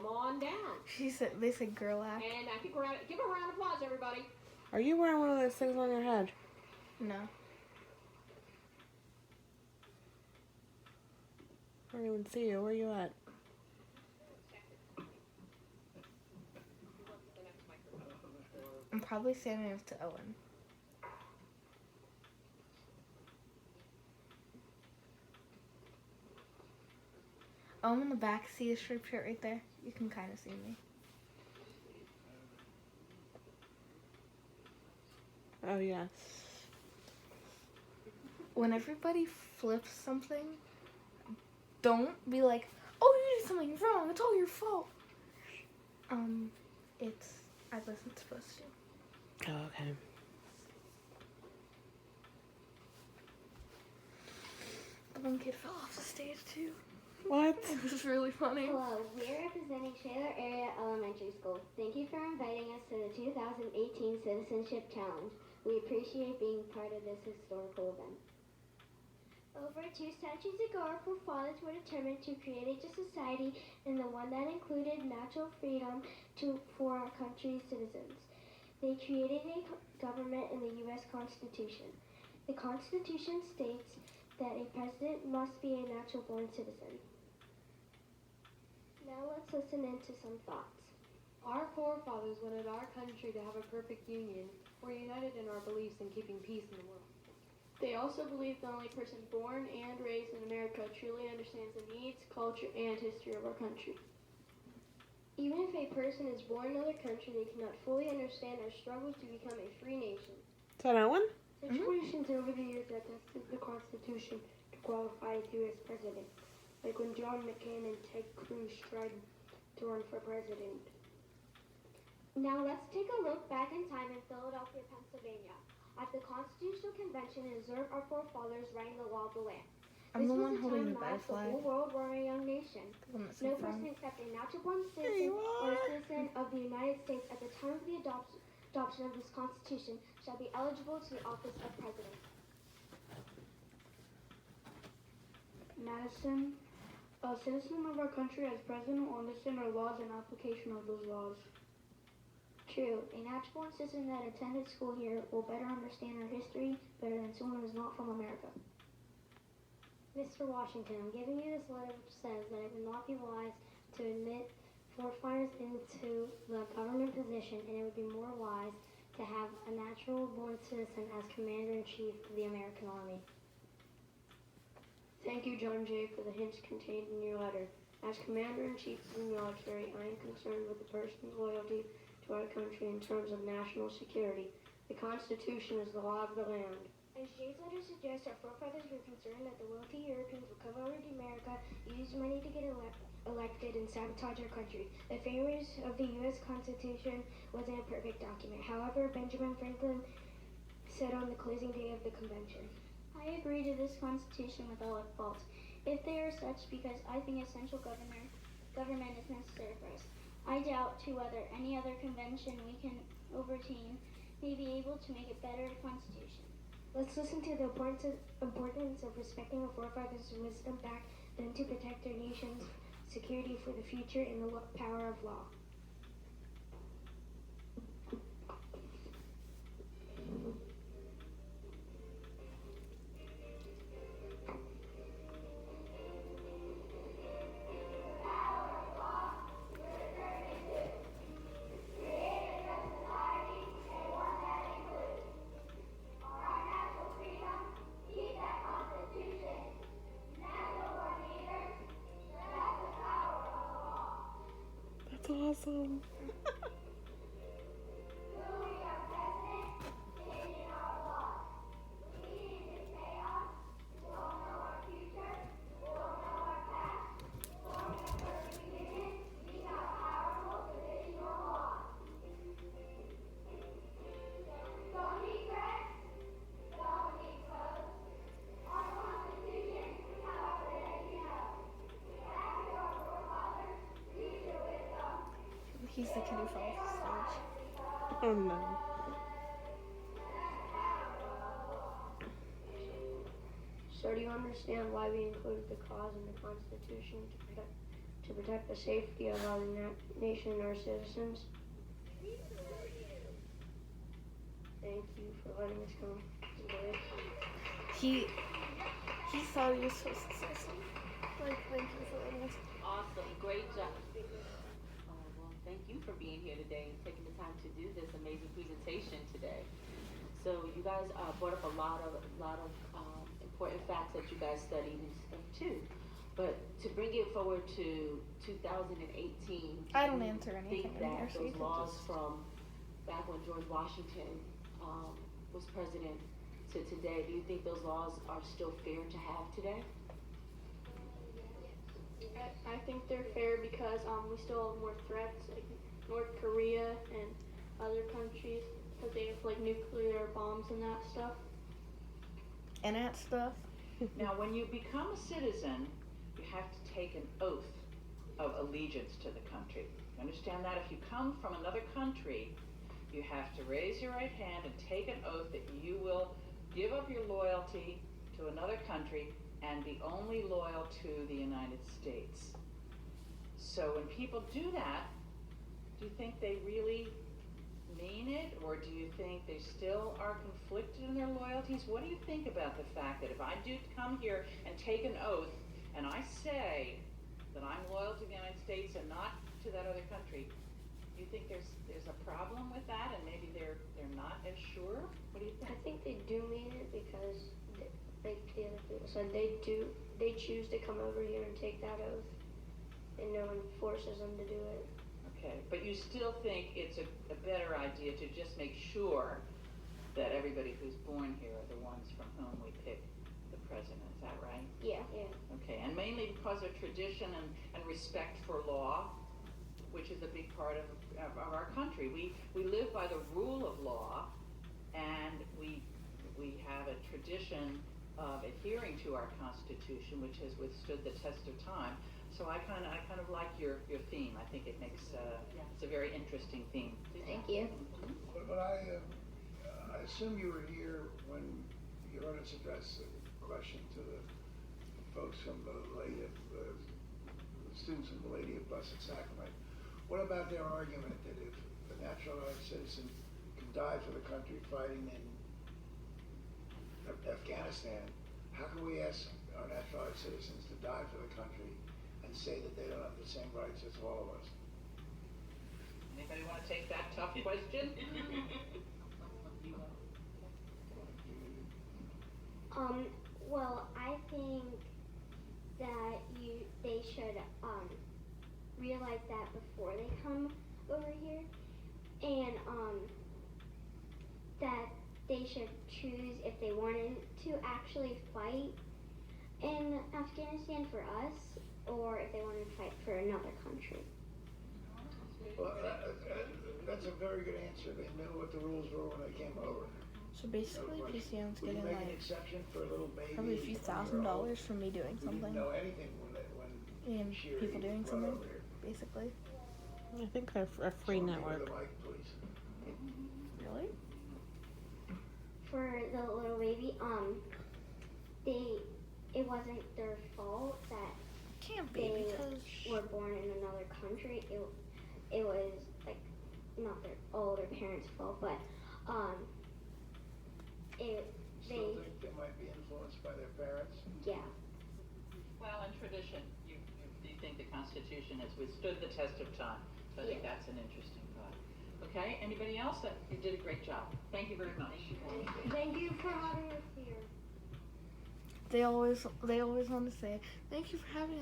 come on down. They said girl act. And I think give a round of applause, everybody. Are you wearing one of those things on your head? No. I don't even see you. Where are you at? I'm probably standing next to Owen. Oh, I'm in the back. See a striped shirt right there? You can kind of see me. Oh, yes. When everybody flips something, don't be like, oh, you did something wrong. It's all your fault. I wasn't supposed to. Oh, okay. The one kid fell off the stage, too. What? It was really funny. Hello, we are representing Shaler Area Elementary School. Thank you for inviting us to the 2018 Citizenship Challenge. We appreciate being part of this historical event. Over 2 centuries ago, our forefathers were determined to create a just society and the one that included natural freedom for our country's citizens. They created a government in the U.S. Constitution. The Constitution states that a president must be a natural-born citizen. Now let's listen into some thoughts. Our forefathers wanted our country to have a perfect union. We're united in our beliefs in keeping peace in the world. They also believe the only person born and raised in America truly understands the needs, culture, and history of our country. Even if a person is born in another country, they cannot fully understand our struggles to become a free nation. Is that Owen? Situations over the years that tested the Constitution to qualify as U.S. president, like when John McCain and Ted Cruz tried to run for president. Now let's take a look back in time in Philadelphia, Pennsylvania. At the Constitutional Convention, it observed our forefathers writing the law of the land. I'm the This one was a holding time the that butterfly. the whole world were a young nation. The one that's No in front. person except a natural-born citizen or a citizen of the United States at the time of the adoption of this Constitution shall be eligible to the office of President. Madison, a citizen of our country as president will understand our laws and application of those laws. True, a natural-born citizen that attended school here will better understand our history better than someone who is not from America. Mr. Washington, I'm giving you this letter which says that it would not be wise to admit forefathers into the government position, and it would be more wise to have a natural-born citizen as Commander-in-Chief of the American Army. Thank you, John Jay, for the hints contained in your letter. As Commander-in-Chief of the military, I am concerned with the person's loyalty to our country in terms of national security. The Constitution is the law of the land. As Jay's letter suggests, our forefathers were concerned that the wealthy Europeans would come over to America, use money to get elected, and sabotage our country. The framers of the U.S. Constitution wasn't a perfect document. However, Benjamin Franklin said on the closing day of the convention, I agree to this Constitution without fault, if they are such, because I think a central government is necessary for us. I doubt to whether any other convention we can overtain may be able to make a better constitution. Let's listen to the importance of respecting our forefathers' wisdom back then to protect our nation's security for the future and the power of law. That's awesome. He's the kid who fell off the stage. Oh no. So do you understand why we included the clause in the Constitution to to protect the safety of our nation and our citizens. Thank you for letting us come and do it. He thought he was supposed to say something. Like, thank you for letting us. Awesome, great job. Well, thank you for being here today and taking the time to do this amazing presentation today. So you guys brought up a lot of important facts that you guys studied and stuff too. But to bring it forward to 2018, I don't answer anything think in that here, so you those can laws just. from back when George Washington was president to today, do you think those laws are still fair to have today? I think they're fair because we still have more threats, like North Korea and other countries, because they have like nuclear bombs and that stuff. And that stuff. Now, when you become a citizen, you have to take an oath of allegiance to the country. You understand that? If you come from another country, you have to raise your right hand and take an oath that you will give up your loyalty to another country and be only loyal to the United States. So when people do that, do you think they really mean it, or do you think they still are conflicted in their loyalties? What do you think about the fact that if I do come here and take an oath and I say that I'm loyal to the United States and not to that other country, do you think there's a problem with that, and maybe they're not as sure? What do you I think? think they do mean it because, like the other people said, they choose to come over here and take that oath, and no one forces them to do it. Okay, but you still think it's a better idea to just make sure that everybody who's born here are the ones from whom we pick the president, is that right? Yeah. Yeah. Okay, and mainly because of tradition and respect for law, which is a big part of our country. We live by the rule of law, and we have a tradition of adhering to our Constitution, which has withstood the test of time. So I kind of like your theme. I think it makes it's a very interesting theme. Thank you. But I assume you were here when your audience addressed the question to the folks from the students from the Lady of Blessed Sacrament. What about their argument that if a naturalized citizen can die for the country fighting in Afghanistan, how can we ask our naturalized citizens to die for the country and say that they don't have the same rights as all of us? Anybody want to take that tough question? Well, I think that they should realize that before they come over here, and that they should choose if they wanted to actually fight in Afghanistan for us, or if they wanted to fight for another country. Well, that's a very good answer. They knew what the rules were when they came over. So basically, Would PCM's you getting make an like exception for a little baby? probably a few $1,000s from me doing who something. didn't know anything when And Shiri people doing brought something, over here. basically. I think they're a free Someone give her network. the mic, please. Really? For the little baby, it wasn't their fault that Can't be they because were born in another country. It was like not all their parents' fault, but Still think they might be influenced by their parents? yeah. Well, in tradition, you think the Constitution has withstood the test of time. So I think that's an interesting thought. Okay, anybody else? You did a great job. Thank you very much. Thank you for having us here. they always want to say, thank you for having us